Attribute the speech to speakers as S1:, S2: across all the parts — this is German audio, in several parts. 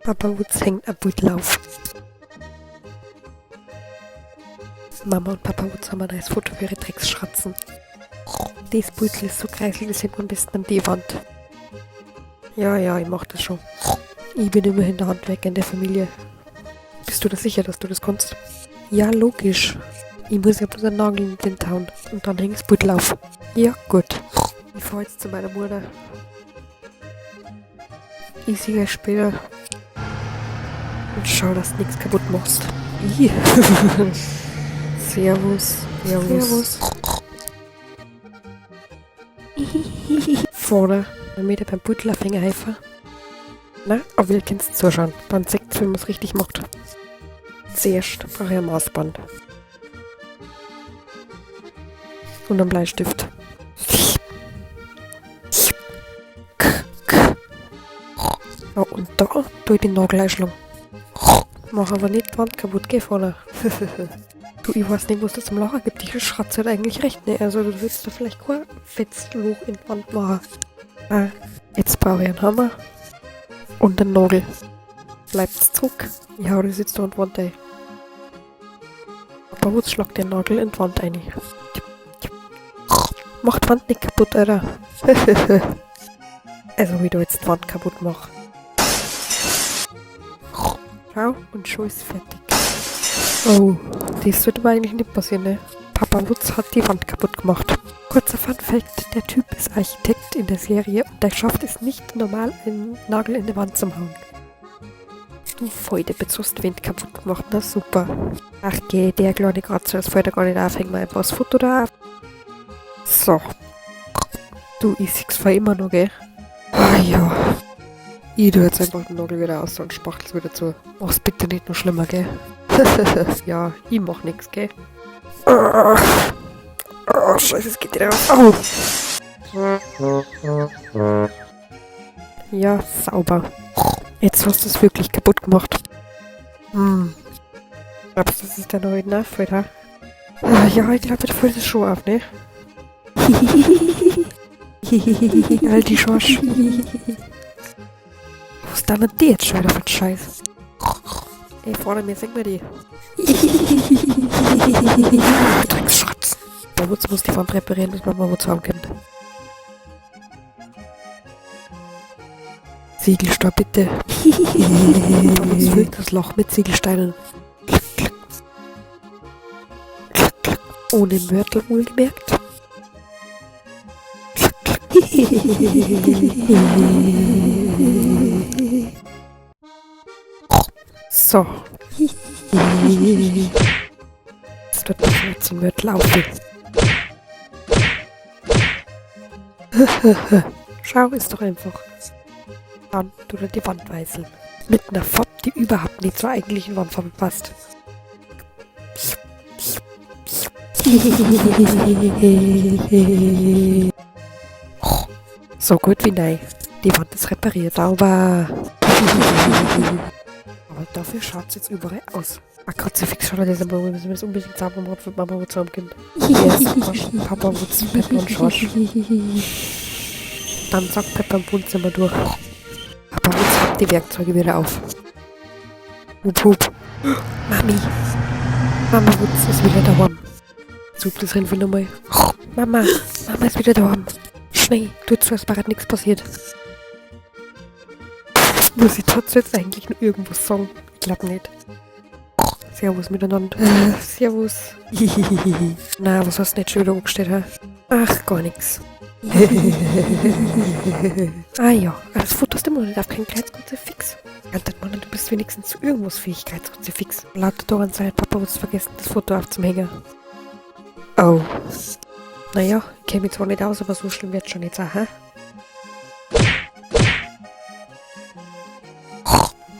S1: Papa Wutz hängt am Butlauf. Mama und Papa Wutz haben ein neues Foto für ihre Drecksschratzen. Das Beutel ist so kreiselig, das hängt am besten an die Wand. Ja, ich mach das schon. Ich bin immerhin der Handwerker in der Familie. Bist du da sicher, dass du das kannst? Ja, logisch. Ich muss ja bloß einen Nagel in den Tauen und dann hängt das Beutel auf. Ja, gut. Ich fahr jetzt zu meiner Mutter. Ich sehe gleich später. Und schau, dass du nichts kaputt machst. Servus. Vorne, damit beim Beutelanfänger helfen. Na, aber wir können zuschauen. Dann zeigt es, wie man es richtig macht. Zuerst brauche ich ein Maßband. Und einen Bleistift. Ja, und da tue ich den Nagel einschlagen. Mach aber nicht die Wand kaputt, geh vorne. Du, ich weiß nicht, was das zum Lachen gibt. Die Schratze hat eigentlich recht, ne? Also du willst da vielleicht kein Fetzloch in die Wand machen. Jetzt brauche ich einen Hammer. Und einen Nagel. Bleibt's zurück. Ich hau das jetzt da in die Wand ein. Papa Wutz schlagt den Nagel in die Wand ein. Mach die Wand nicht kaputt, Alter. Also wie du jetzt die Wand kaputt machst. Schau, und schon ist fertig. Oh, das sollte aber eigentlich nicht passieren, ne? Papa Wutz hat die Wand kaputt gemacht. Kurzer Funfact, der Typ ist Architekt in der Serie und der schafft es nicht normal, einen Nagel in die Wand zu hauen. Du Volldeppitz, hast die Wand kaputt gemacht, na super. Ach geh, der kleine Kratzer, das fällt ja gar nicht auf, hängen wir einfach das Foto da auf. So. Du, ich sieh's vor immer noch, gell? Ah ja. Ich tu jetzt einfach den Nagel wieder aus und spachtel's wieder zu. Mach's bitte nicht noch schlimmer, gell? Ja, ich mach nix, gell? Oh, scheiße, es geht wieder raus. Au! Ja, sauber. Jetzt hast du es wirklich kaputt gemacht. Glaubst du, das ist der neue Nachfeld, ha? Ja, ich glaube, da fällt es schon auf, ne? Alti Schorsch. Was ist denn die jetzt schon wieder für ein Scheiß? Ey, vorne mir, sing mir die. Drecksschratz. Der Wutz muss die Wand reparieren, bis man mal Wutz haben kann. Ziegelstab bitte. Jetzt füllt das Loch mit Ziegelsteinen. Klick, klick. Klick, klick. Ohne Mörtel wohlgemerkt. Klick, klick. So. Jetzt wird das jetzt ein Mörtel auf. Schau, ist doch einfach. Dann tut er die Wand weißeln. Mit einer Farbe, die überhaupt nicht zur eigentlichen Wandfarbe passt. So gut wie nein. Die Wand ist repariert, sauber. Aber dafür schaut es jetzt überall aus. Ein Kruzifix schaut das aber, wir müssen das unbedingt sauber machen, für Mama Wutz zusammenkommt. Yes, Papa Wutz, Pepper und Schorsch. Dann sagt Pepper im Wohnzimmer durch. Papa Wutz hebt die Werkzeuge wieder auf. Hup, hup. Mami. Mama Wutz ist wieder daheim. Sucht das Rind nochmal. Mama ist wieder daheim. Schnell, tut so, als wäre nichts passiert. Muss ich trotzdem jetzt eigentlich nur irgendwas sagen? Ich glaub nicht. Servus miteinander. Servus. Na, was hast du nicht schon wieder angestellt, ha? Ach, gar nix. Ah ja, das Foto ist immer noch nicht auf kein Kreuzkruzifix. Mann, du bist wenigstens zu irgendwas fähig, Kreuzkruzifix. Laut Doran sei Papa was vergessen, das Foto aufzuhängen. Oh. Naja, ich käme mich zwar nicht aus, aber so schlimm wird's schon nicht sein, hä?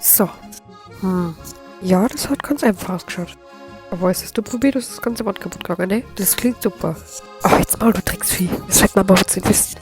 S1: So. Ja, das hat ganz einfach ausgeschaut. Aber weißt du, probiert hast das ganze Wand kaputt gegangen, ne? Das klingt super. Oh, jetzt mal, du Drecksvieh. Das hat Mama Wutz nicht wissen.